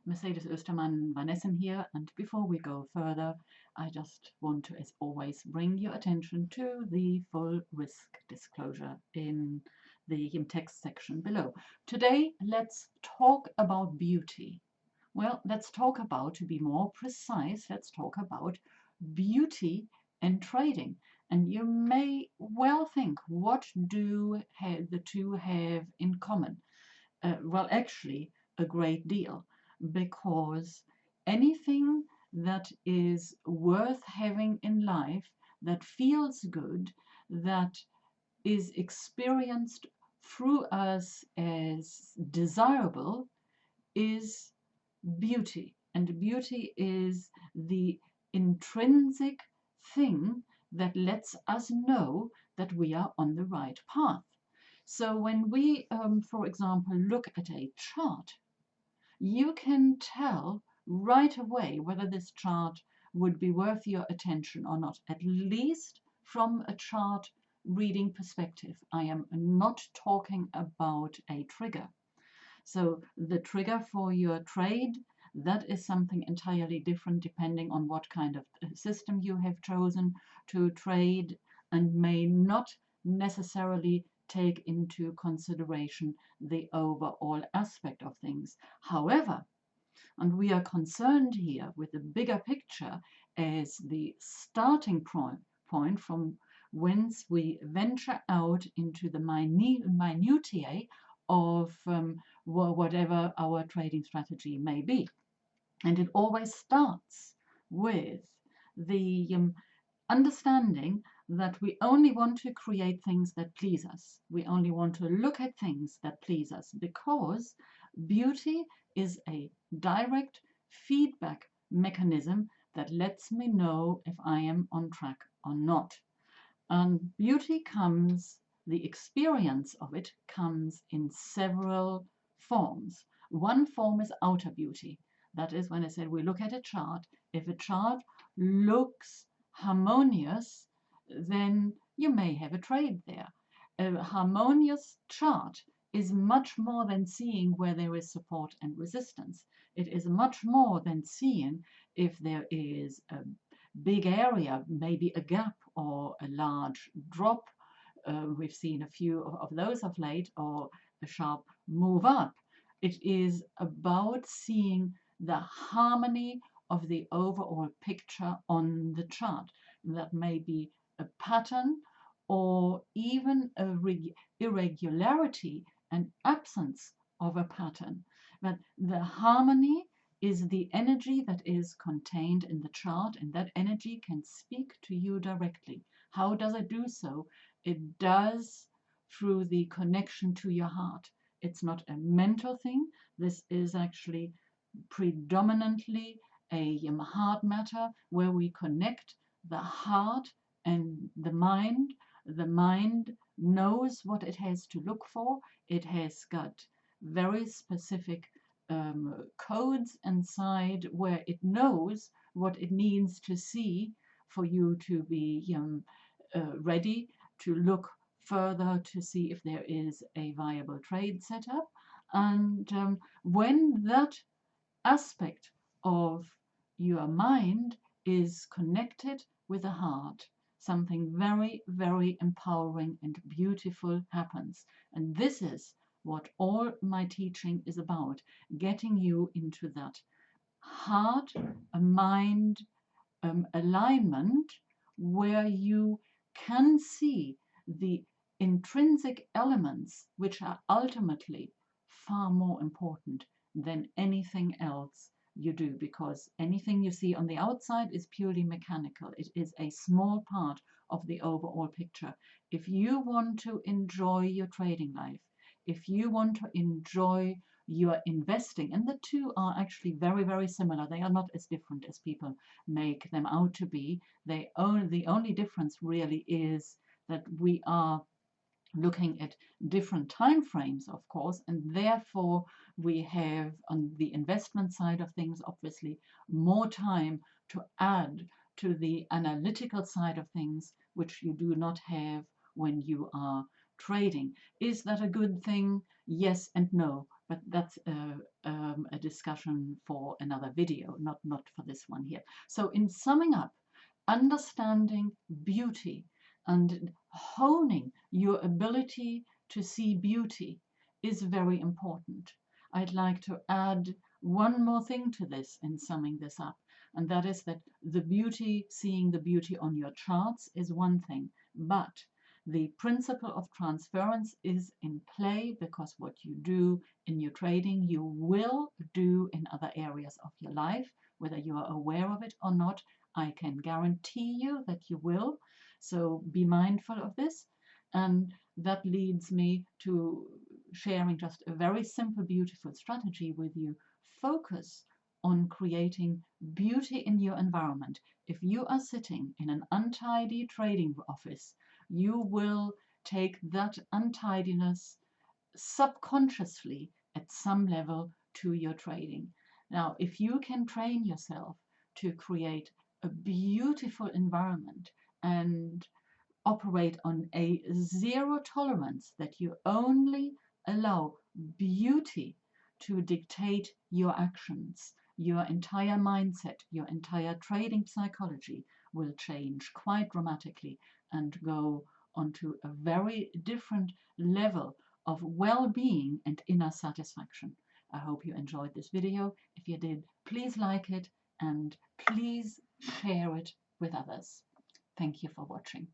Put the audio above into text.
Mercedes Ostermann Van Essen here, and before we go further, I just want to, as always, bring your attention to the full risk disclosure in the text section below. Today, let's talk about beauty. Well, let's talk about, to be more precise, let's talk about beauty and trading. And you may well think, what do the two have in common? Well, actually, a great deal, because anything that is worth having in life, that feels good, that is experienced through us as desirable, is beauty. And beauty is the intrinsic thing that lets us know that we are on the right path. So when we, for example, look at a chart, you can tell right away whether this chart would be worth your attention or not, at least from a chart reading perspective. I am not talking about a trigger. So the trigger for your trade, that is something entirely different depending on what kind of system you have chosen to trade, and may not necessarily take into consideration the overall aspect of things. However, and we are concerned here with the bigger picture as the starting point from whence we venture out into the minutiae of whatever our trading strategy may be. And it always starts with the understanding that we only want to create things that please us. We only want to look at things that please us, because beauty is a direct feedback mechanism that lets me know if I am on track or not. And beauty comes, the experience of it comes in several forms. One form is outer beauty. That is when I said we look at a chart. If a chart looks harmonious, then you may have a trade there. A harmonious chart is much more than seeing where there is support and resistance. It is much more than seeing if there is a big area, maybe a gap or a large drop. We've seen a few of those of late, or a sharp move up. It is about seeing the harmony of the overall picture on the chart. That may be a pattern or even a irregularity and absence of a pattern. But the harmony is the energy that is contained in the chart, and that energy can speak to you directly. How does it do so? It does through the connection to your heart. It's not a mental thing. This is actually predominantly a heart matter, where we connect the heart and the mind. The mind knows what it has to look for. It has got very specific codes inside where it knows what it needs to see for you to be ready to look further to see if there is a viable trade setup. And when that aspect of your mind is connected with the heart, something very, very empowering and beautiful happens. And this is what all my teaching is about, getting you into that heart, mind alignment, where you can see the intrinsic elements which are ultimately far more important than anything else you do, because anything you see on the outside is purely mechanical. It is a small part of the overall picture. If you want to enjoy your trading life, if you want to enjoy your investing, and the two are actually very, very similar, they are not as different as people make them out to be. The only difference really is that we are looking at different time frames, of course, and therefore we have, on the investment side of things, obviously more time to add to the analytical side of things, which you do not have when you are trading. Is that a good thing? Yes and no, but that's a a discussion for another video, not for this one here. So in summing up, understanding beauty and honing your ability to see beauty is very important. I'd like to add one more thing to this in summing this up, and that is that the beauty, seeing the beauty on your charts is one thing, but the principle of transference is in play, because what you do in your trading, you will do in other areas of your life, whether you are aware of it or not. I can guarantee you that you will. So be mindful of this. And that leads me to sharing just a very simple, beautiful strategy with you. Focus on creating beauty in your environment. If you are sitting in an untidy trading office, you will take that untidiness subconsciously at some level to your trading. Now, if you can train yourself to create a beautiful environment and operate on a zero tolerance, that you only allow beauty to dictate your actions, your entire mindset, your entire trading psychology will change quite dramatically and go onto a very different level of well-being and inner satisfaction. I hope you enjoyed this video. If you did, please like it and please share it with others. Thank you for watching.